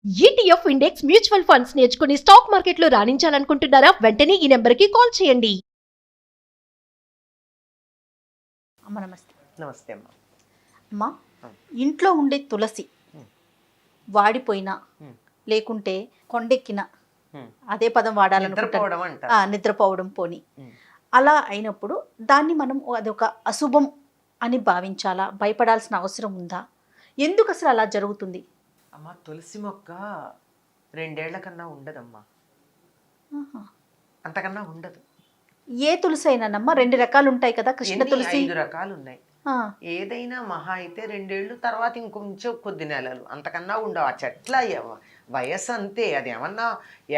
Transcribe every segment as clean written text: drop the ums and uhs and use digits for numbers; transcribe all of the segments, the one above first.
ETF index mutual funds నేర్చుకుని stock మార్కెట్లో రాణించాలనుకుంటున్నారా? వెంటనే ఈ నెంబర్కి కాల్ చేయండి. అమ్మ నమస్తే. నమస్తే అమ్మ. అమ్మ, ఇంట్లో ఉండే తులసి వాడిపోయినా లేకుంటే కొండెక్కిన, అదే పదం వాడాలనుకుంటా, నిద్రపోవడం పోని అలా అయినప్పుడు దాన్ని మనం అదొక అశుభం అని భావించాలా? భయపడాల్సిన అవసరం ఉందా? ఎందుకు అసలు అలా జరుగుతుంది? అమ్మ, తులసి మొక్క 2 ఏళ్ల కన్నా ఉండదమ్మా, అంతకన్నా ఉండదు. ఏ తులసి అయినానమ్మా? 2 రకాలు ఉంటాయి కదా, కృష్ణ తులసి 5 రకాలు ఉన్నాయి. ఏదైనా మహా అయితే 2 ఏళ్ళు, తర్వాత ఇంకొంచెం కొద్ది నెలలు, అంతకన్నా ఉండవు. ఆ చెట్ల వయస్సు అంతే. అది ఏమన్నా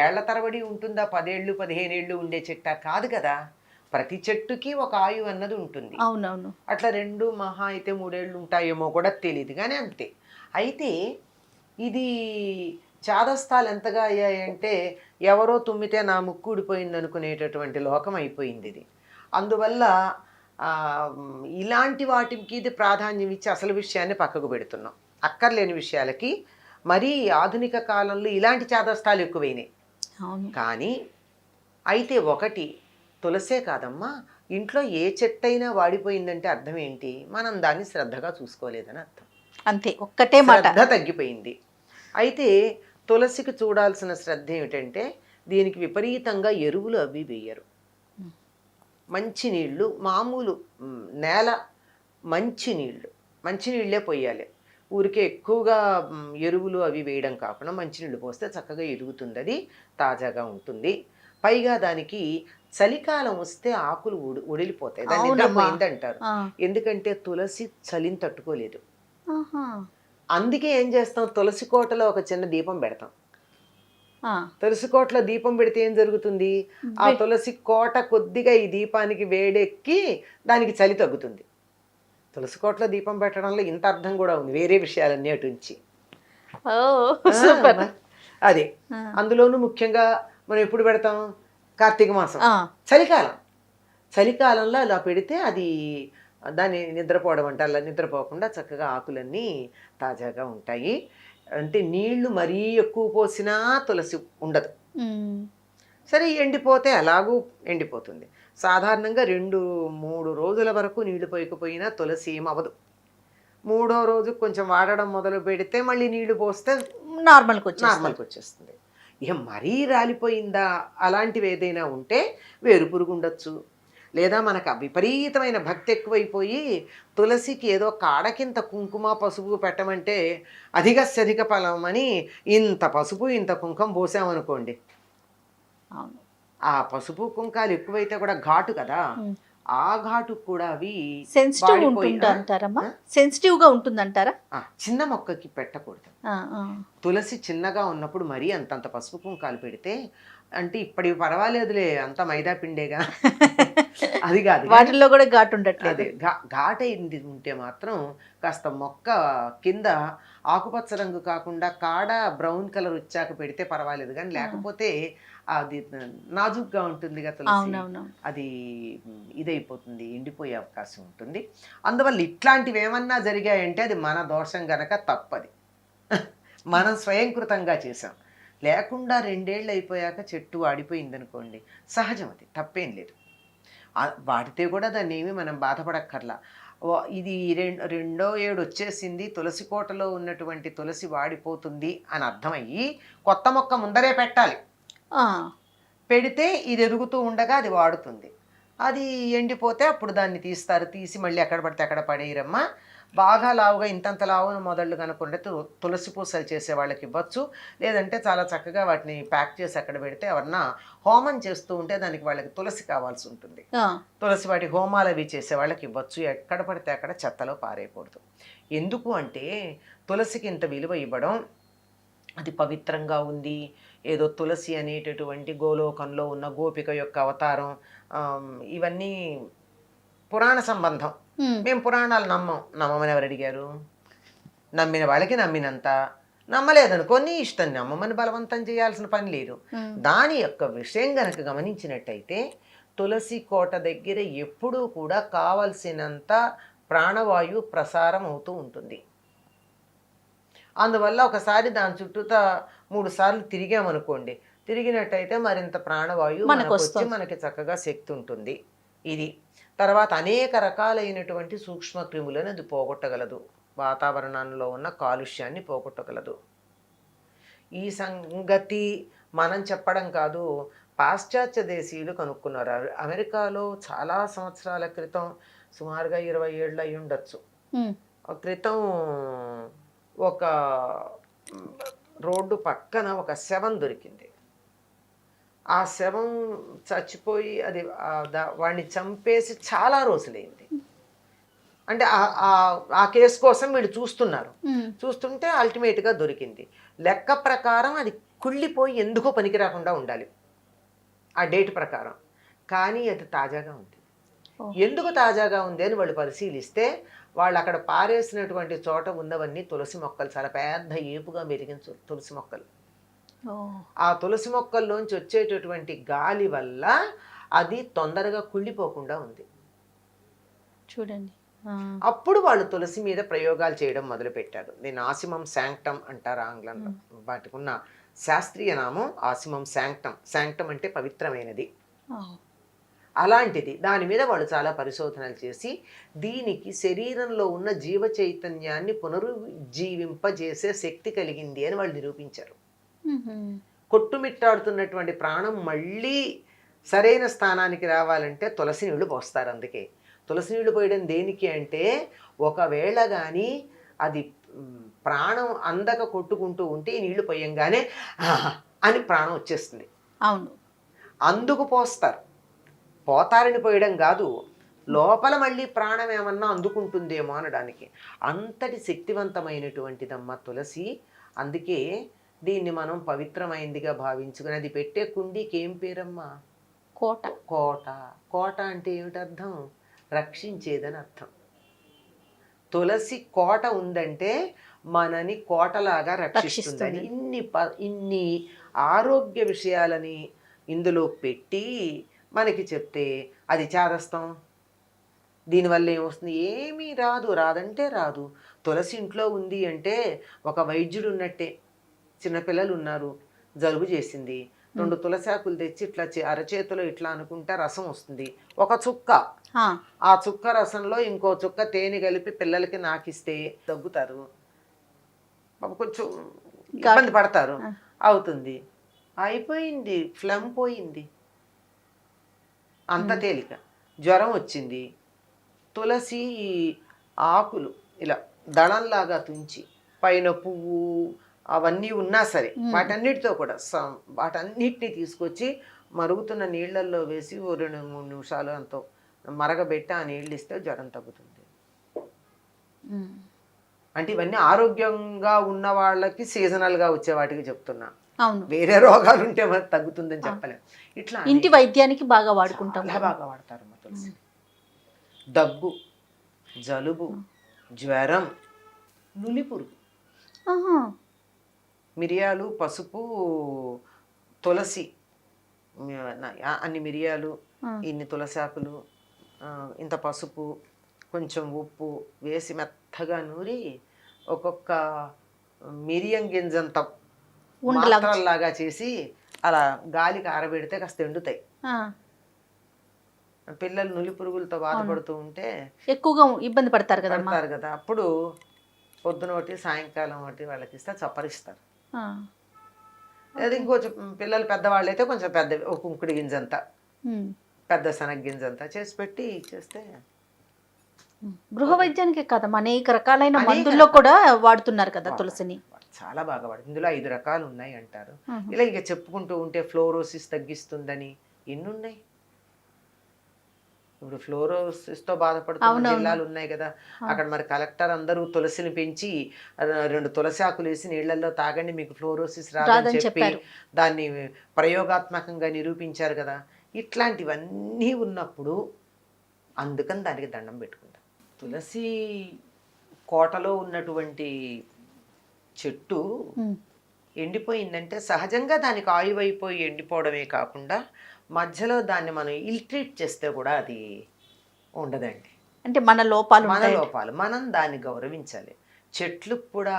ఏళ్ల తరబడి ఉంటుందా? 10 ఏళ్ళు 15 ఏళ్ళు ఉండే చెట్ట కాదు కదా. ప్రతి చెట్టుకి ఒక ఆయువు అన్నది ఉంటుంది. అవునవును. అట్లా 2 మహా అయితే 3 ఏళ్ళు ఉంటాయేమో కూడా తెలియదు, కానీ అంతే. అయితే ఇది చాదస్తాలు ఎంతగా అయ్యాయంటే ఎవరో తుమ్మితే నా ముక్కు ఊడిపోయింది అనుకునేటటువంటి లోకం అయిపోయింది ఇది. అందువల్ల ఇలాంటి వాటికి ఇది ప్రాధాన్యం ఇచ్చి అసలు విషయాన్ని పక్కకు పెడుతున్నాం. అక్కర్లేని విషయాలకి మరీ ఆధునిక కాలంలో ఇలాంటి చాదస్తాలు ఎక్కువైనాయి. కానీ అయితే ఒకటి, తులసే కాదమ్మా, ఇంట్లో ఏ చెట్టైనా వాడిపోయిందంటే అర్థం ఏంటి? మనం దాన్ని శ్రద్ధగా చూసుకోలేదని అర్థం. అంతే, ఒక్కటే మాట. శ్రద్ధ తగ్గిపోయింది. అయితే తులసికి చూడాల్సిన శ్రద్ధ ఏమిటంటే దీనికి విపరీతంగా ఎరువులు అవి వేయరు. మంచినీళ్ళు, మామూలు నేల మంచినీళ్ళే పోయాలి. ఊరికే ఎక్కువగా ఎరువులు అవి వేయడం కాకుండా మంచినీళ్ళు పోస్తే చక్కగా ఎదుగుతుంది, అది తాజాగా ఉంటుంది. పైగా దానికి చలికాలం వస్తే ఆకులు ఒడిలిపోతాయి, దాన్ని నిద్రపోయిందంటారు. ఎందుకంటే తులసి చలిని తట్టుకోలేదు. అందుకే ఏం చేస్తాం, తులసి కోటలో ఒక చిన్న దీపం పెడతాం. తులసి కోటలో దీపం పెడితే ఏం జరుగుతుంది? ఆ తులసి కోట కొద్దిగా ఈ దీపానికి వేడెక్కి దానికి చలి తగ్గుతుంది. తులసి కోటలో దీపం పెట్టడంలో ఇంత అర్థం కూడా ఉంది, వేరే విషయాలన్నీ అటుంచి. అదే, అందులోనూ ముఖ్యంగా మనం ఎప్పుడు పెడతాం? కార్తీక మాసం, చలికాలంలో అలా పెడితే అది దాన్ని నిద్రపోవడం అంటే అలా నిద్రపోకుండా చక్కగా ఆకులన్నీ తాజాగా ఉంటాయి. అంటే నీళ్లు మరీ ఎక్కువ పోసినా తులసి ఉండదు. సరే, ఎండిపోతే అలాగూ ఎండిపోతుంది. సాధారణంగా 2-3 రోజుల వరకు నీళ్లు పోయకపోయినా తులసి ఏమవ్వదు. 3వ రోజు కొంచెం వాడడం మొదలు పెడితే మళ్ళీ నీళ్లు పోస్తే నార్మల్కి వచ్చేస్తుంది. ఇక మరీ రాలిపోయిందా అలాంటివి ఏదైనా ఉంటే వేరు పురుగు ఉండొచ్చు, లేదా మనకు విపరీతమైన భక్తి ఎక్కువైపోయి తులసికి ఏదో కాడకింత కుంకుమ పసుపు పెట్టమంటే అధిక ఫలం అని ఇంత పసుపు ఇంత కుంకుమ పోసామనుకోండి, ఆ పసుపు కుంకాలు ఎక్కువైతే కూడా ఘాటు కదా, ఆ ఘాటు కూడా అవి సెన్సిటివ్గా ఉంటుందంటారా? చిన్న మొక్కకి పెట్టకూడదు. తులసి చిన్నగా ఉన్నప్పుడు మరీ అంతంత పసుపు కుంకాలు పెడితే, అంటే ఇప్పటివి పర్వాలేదులే, అంత మైదా పిండేగా, అది కాదు, వాటిల్లో కూడా ఘాటు ఉండట్లేదు. ఘాటు అయింది ఉంటే మాత్రం కాస్త మొక్క కింద ఆకుపచ్చ రంగు కాకుండా కాడ బ్రౌన్ కలర్ వచ్చాక పెడితే పర్వాలేదు, కానీ లేకపోతే అది నాజుగ్గా ఉంటుంది కదా తులసి, అది ఇదైపోతుంది, ఎండిపోయే అవకాశం ఉంటుంది. అందువల్ల ఇట్లాంటివి ఏమన్నా జరిగాయంటే అది మన దోషం గనక తప్పది, మనం స్వయంకృతంగా చేసాం. లేకుండా 2 ఏళ్ళు అయిపోయాక చెట్టు వాడిపోయిందనుకోండి, సహజం, అది తప్పేం లేదు. వాడితే కూడా దాన్ని ఏమి మనం బాధపడక్కర్లా. ఇది 2వ ఏడు వచ్చేసింది, తులసి కోటలో ఉన్నటువంటి తులసి వాడిపోతుంది అని అర్థమయ్యి కొత్త మొక్క ముందరే పెట్టాలి. పెడితే ఇది ఎదుగుతూ ఉండగా అది వాడుతుంది. అది ఎండిపోతే అప్పుడు దాన్ని తీసి మళ్ళీ ఎక్కడ పడితే అక్కడ పడేయరమ్మా. బాగా లావుగా ఇంతంత లావున మొదళ్ళు కనుక్కుంటే తులసి పూసలు చేసే వాళ్ళకి ఇవ్వచ్చు, లేదంటే చాలా చక్కగా వాటిని ప్యాక్ చేసి అక్కడ పెడితే ఎవరన్నా హోమం చేస్తూ ఉంటే దానికి వాళ్ళకి తులసి కావాల్సి ఉంటుంది, తులసి వాటి హోమాలు అవి చేసే వాళ్ళకి ఇవ్వచ్చు. ఎక్కడ పడితే అక్కడ చెత్తలో పారేయకూడదు. ఎందుకు అంటే తులసికి ఇంత విలువ ఇవ్వడం, అది పవిత్రంగా ఉంది, ఏదో తులసి అనేటటువంటి గోలోకంలో ఉన్న గోపిక యొక్క అవతారం, ఇవన్నీ పురాణ సంబంధం. మేము పురాణాలు నమ్మమని ఎవరు అడిగారు? నమ్మిన వాళ్ళకి నమ్మినంత, నమ్మలేదనుకోని ఇష్టం, నమ్మమని బలవంతం చేయాల్సిన పని లేదు. దాని యొక్క విషయం గనక గమనించినట్టయితే తులసి కోట దగ్గర ఎప్పుడూ కూడా కావలసినంత ప్రాణవాయువు ప్రసారం అవుతూ ఉంటుంది. అందువల్ల ఒకసారి దాని చుట్టూతా 3 సార్లు తిరిగామనుకోండి, తిరిగినట్టయితే మరింత ప్రాణవాయువు మనకు మనకు వచ్చి వస్తుంది. మనకి చక్కగా శక్తి ఉంటుంది. ఇది తర్వాత అనేక రకాలైనటువంటి సూక్ష్మ క్రిములను అది పోగొట్టగలదు. వాతావరణంలో ఉన్న కాలుష్యాన్ని పోగొట్టగలదు. ఈ సంగతి మనం చెప్పడం కాదు, పాశ్చాత్య దేశీయులు కనుక్కున్నారు. అమెరికాలో చాలా సంవత్సరాల క్రితం, సుమారుగా 20 ఏళ్ళు అయి ఉండొచ్చు, క్రితం ఒక రోడ్డు పక్కన ఒక శవం దొరికింది. ఆ శవం చచ్చిపోయి అది వాడిని చంపేసి చాలా రోజులైంది. అంటే ఆ కేసు కోసం వీళ్ళు చూస్తున్నారు. చూస్తుంటే అల్టిమేట్గా దొరికింది. లెక్క ప్రకారం అది కుళ్ళిపోయి ఎందుకో పనికి రాకుండా ఉండాలి ఆ డేట్ ప్రకారం, కానీ అది తాజాగా ఉంది. ఎందుకు తాజాగా ఉంది అని వాళ్ళు పరిశీలిస్తే, వాళ్ళు అక్కడ పారేసినటువంటి చోట ఉన్నవన్నీ తులసి మొక్కలు, చాలా పెద్ద ఏపుగా మెరిగిన తులసి మొక్కలు. ఆ తులసి మొక్కల్లోంచి వచ్చేటటువంటి గాలి వల్ల అది తొందరగా కుళ్ళిపోకుండా ఉంది. చూడండి. అప్పుడు వాళ్ళు తులసి మీద ప్రయోగాలు చేయడం మొదలుపెట్టారు. దీన్ని ఆసిమం శాంక్టమ్ అంటారు ఆంగ్లంలో. వాటికి ఉన్న శాస్త్రీయ నామం ఆసిమం శాంక్టమ్. శాంక్టమ్ అంటే పవిత్రమైనది. అలాంటిది దాని మీద వాళ్ళు చాలా పరిశోధనలు చేసి దీనికి శరీరంలో ఉన్న జీవ చైతన్యాన్ని పునరుజ్జీవింపజేసే శక్తి కలిగింది అని వాళ్ళు నిరూపించారు. కొట్టుమిట్టాడుతున్నటువంటి ప్రాణం మళ్ళీ సరైన స్థానానికి రావాలంటే తులసి నీళ్లు పోస్తారు. అందుకే తులసి నీళ్లు పోయడం దేనికి అంటే, ఒకవేళ కానీ అది ప్రాణం అందక కొట్టుకుంటూ ఉంటే ఈ నీళ్లు పోయంగానే అని ప్రాణం వచ్చేస్తుంది. అవును, అందుకు పోస్తారు. పోతారని పోయడం కాదు, లోపల మళ్ళీ ప్రాణం ఏమన్నా అందుకుంటుందేమో అనడానికి. అంతటి శక్తివంతమైనటువంటిదమ్మ తులసి. అందుకే దీన్ని మనం పవిత్రమైందిగా భావించుకుని, అది పెట్టే కుండీకి ఏం పేరమ్మా? కోట. కోట. కోట అంటే ఏమిటి అర్థం? రక్షించేదని అర్థం. తులసి కోట ఉందంటే మనని కోటలాగా రక్షిస్తుందని. ఇన్ని ఆరోగ్య విషయాలని ఇందులో పెట్టి మనకి చెప్తే అది చేదస్తాం. దీనివల్ల ఏమొస్తుంది? ఏమీ రాదు. రాదంటే రాదు. తులసి ఇంట్లో ఉంది అంటే ఒక వైద్యుడు ఉన్నట్టే. చిన్నపిల్లలు ఉన్నారు, జలుబు చేసింది, 2 తులసాకులు తెచ్చి ఇట్లా అరచేతిలో ఇట్లా అనుకుంటే రసం వస్తుంది. ఒక చుక్క, ఆ చుక్క రసంలో ఇంకో చుక్క తేనె కలిపి పిల్లలకి నాకిస్తే తగ్గుతారు, కొంచెం ఇబ్బంది పడతారు, అవుతుంది, అయిపోయింది, ఫ్లమ్ పోయింది. అంత తేలిక. జ్వరం వచ్చింది, తులసి ఆకులు ఇలా దళంలాగా తుంచి పైన పువ్వు అవన్నీ ఉన్నా సరే వాటన్నిటితో కూడా వాటన్నిటిని తీసుకొచ్చి మరుగుతున్న నీళ్ళల్లో వేసి ఓ 2-3 నిమిషాలు అంతో మరగబెట్టి ఆ నీళ్ళు ఇస్తే జ్వరం తగ్గుతుంది. అంటే ఇవన్నీ ఆరోగ్యంగా ఉన్న వాళ్ళకి సీజనల్గా వచ్చే వాటికి చెప్తున్నా. వేరే రోగాలు ఉంటే మరి తగ్గుతుందని చెప్పలేము. ఇట్లా ఇంటి వైద్యానికి బాగా వాడుకుంటాం. బాగా వాడతారు తులసి. దగ్గు, జలుబు, జ్వరం, నులిపురుగు, మిరియాలు, పసుపు, తులసి, అన్ని మిరియాలు, ఇన్ని తులసి ఆకులు, ఇంత పసుపు, కొంచెం ఉప్పు వేసి మెత్తగా నూరి ఒక్కొక్క మిరియం గింజంత మాత్రల్లాగా చేసి అలా గాలికి ఆరబెడితే కాస్త ఎండుతాయి. పిల్లలు నులి పురుగులతో బాధపడుతూ ఉంటే ఎక్కువగా ఇబ్బంది పడతారు కదా, అప్పుడు పొద్దున ఒకటి సాయంకాలం ఒకటి వాళ్ళకి ఇస్తే చప్పరిస్తారు. అది ఇంకొంచెం పిల్లలు పెద్దవాళ్ళు అయితే కొంచెం పెద్ద ఒక కుంకుడి గింజంతా, పెద్ద శనగ గింజంతా చేసి పెట్టి చేస్తే గృహ వైద్యానికి కాదమ్మా, అనేక రకాలైన మందుల్లో కూడా వాడుతున్నారు కదా తులసిని. చాలా బాగా వాడుతుంది. ఇందులో 5 రకాలు ఉన్నాయి అంటారు. ఇలా ఇక చెప్పుకుంటూ ఉంటే ఫ్లోరోసిస్ తగ్గిస్తుందని ఎన్ని ఉన్నాయి. ఇప్పుడు ఫ్లోరోసిస్ తో బాధపడుతున్న జిల్లాలు ఉన్నాయి కదా, అక్కడ మరి కలెక్టర్ అందరూ తులసిని పెంచి 2 తులసి ఆకులు వేసి నీళ్లలో తాగండి మీకు ఫ్లోరోసిస్ రాదని చెప్పి దాన్ని ప్రయోగాత్మకంగా నిరూపించారు కదా. ఇట్లాంటివన్నీ ఉన్నప్పుడు అందుకని దానికి దండం పెట్టుకుంటాం. తులసి కోటలో ఉన్నటువంటి చెట్టు ఎండిపోయిందంటే సహజంగా దానికి ఆయువు అయిపోయి ఎండిపోవడమే కాకుండా మధ్యలో దాన్ని మనం ఇల్ట్రీట్ చేస్తే కూడా అది ఉండదండి. అంటే మన లోపాలు మనం దాన్ని గౌరవించాలి. చెట్లకు కూడా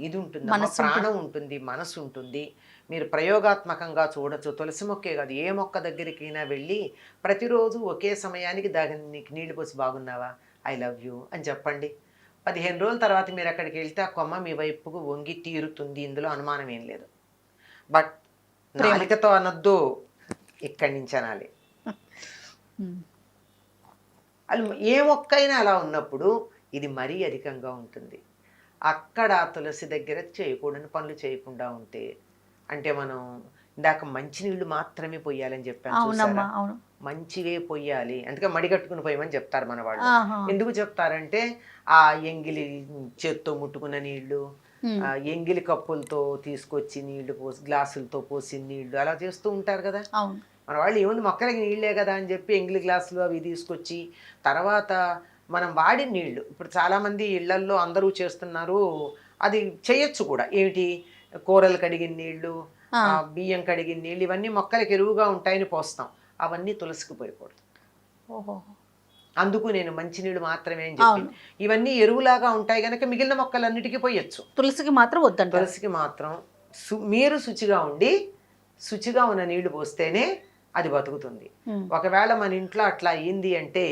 ఇది ఉంటుంది, మనసు ప్రాణం ఉంటుంది, మనసు ఉంటుంది. మీరు ప్రయోగాత్మకంగా చూడొచ్చు. తులసి మొక్కే కాదు, ఏ మొక్క దగ్గరికైనా వెళ్ళి ప్రతిరోజు ఒకే సమయానికి దానికి నీళ్లు పోసి బాగున్నావా, ఐ లవ్ యూ అని చెప్పండి. 15 రోజుల తర్వాత మీరు అక్కడికి వెళ్తే ఆ కొమ్మ మీ వైపుకు వంగి తీరుతుంది, ఇందులో అనుమానం ఏం లేదు. బట్ నాలికతో అనొద్దు, ఇక్కడి నుంచి అనాలి. అది ఏ మొక్కైనా అలా ఉన్నప్పుడు ఇది మరీ అధికంగా ఉంటుంది. అక్కడ తులసి దగ్గర చేయకూడని పనులు చేయకుండా ఉంటే, అంటే మనం ఇందాక మంచినీళ్ళు మాత్రమే పొయ్యాలని చెప్పాను అవునమ్మా, చూసారా, అవును. మంచివే పొయ్యాలి. అందుకే మడిగట్టుకుని పోయమని చెప్తారు మన వాళ్ళు. ఆహా. ఎందుకు చెప్తారంటే ఆ ఎంగిలి చేత్తో ముట్టుకున్న నీళ్లు, ఆ ఎంగిలి కప్పులతో తీసుకొచ్చి నీళ్లు పోసి, గ్లాసులతో పోసి నీళ్లు అలా చేస్తూ ఉంటారు కదా. అవును. మన వాళ్ళు ఏముంది మొక్కలకి నీళ్ళే కదా అని చెప్పి ఎంగిలి గ్లాసులు అవి తీసుకొచ్చి, తర్వాత మనం వాడిన నీళ్లు ఇప్పుడు చాలామంది ఇళ్లల్లో అందరూ చేస్తున్నారు, అది చేయొచ్చు కూడా. ఏమిటి, కూరలు కడిగిన నీళ్లు, బియ్యం కడిగిన నీళ్ళు, ఇవన్నీ మొక్కలకి ఎరువుగా ఉంటాయని పోస్తాం. అవన్నీ తులసికి పోయకూడదు. ఓహో. అందుకు నేను మంచినీళ్ళు మాత్రమే అని చెప్పి, ఇవన్నీ ఎరువులాగా ఉంటాయి కనుక మిగిలిన మొక్కలన్నిటికీ పోయొచ్చు. తులసికి మాత్రం వద్దంట. తులసికి మాత్రం మీరు శుచిగా ఉండి శుచిగా ఉన్న నీళ్లు పోస్తేనే అది బతుకుతుంది. ఒకవేళ మన ఇంట్లో అట్లా అయ్యింది అంటే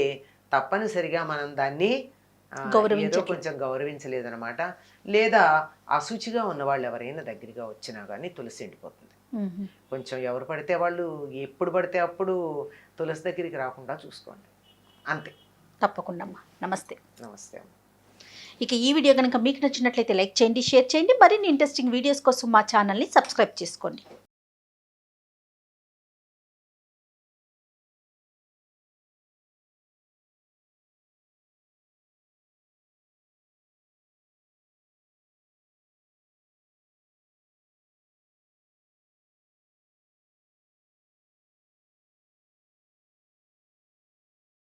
తప్పనిసరిగా మనం దాన్ని ఏదో కొంచెం గౌరవించలేదన్నమాట. లేదా అశుచిగా ఉన్న వాళ్ళు ఎవరైనా దగ్గరగా వచ్చినా కానీ తులసి ఎండిపోతుంది. కొంచెం ఎవరు పడితే వాళ్ళు ఎప్పుడు పడితే అప్పుడు తులసి దగ్గరికి రాకుండా చూసుకోండి, అంతే. తప్పకుండా అమ్మా. నమస్తే. నమస్తే. ఇక ఈ వీడియో కనుక మీకు నచ్చినట్లయితే లైక్ చేయండి, షేర్ చేయండి. మరిన్ని ఇంట్రెస్టింగ్ వీడియోస్ కోసం మా ఛానల్ని సబ్స్క్రైబ్ చేసుకోండి.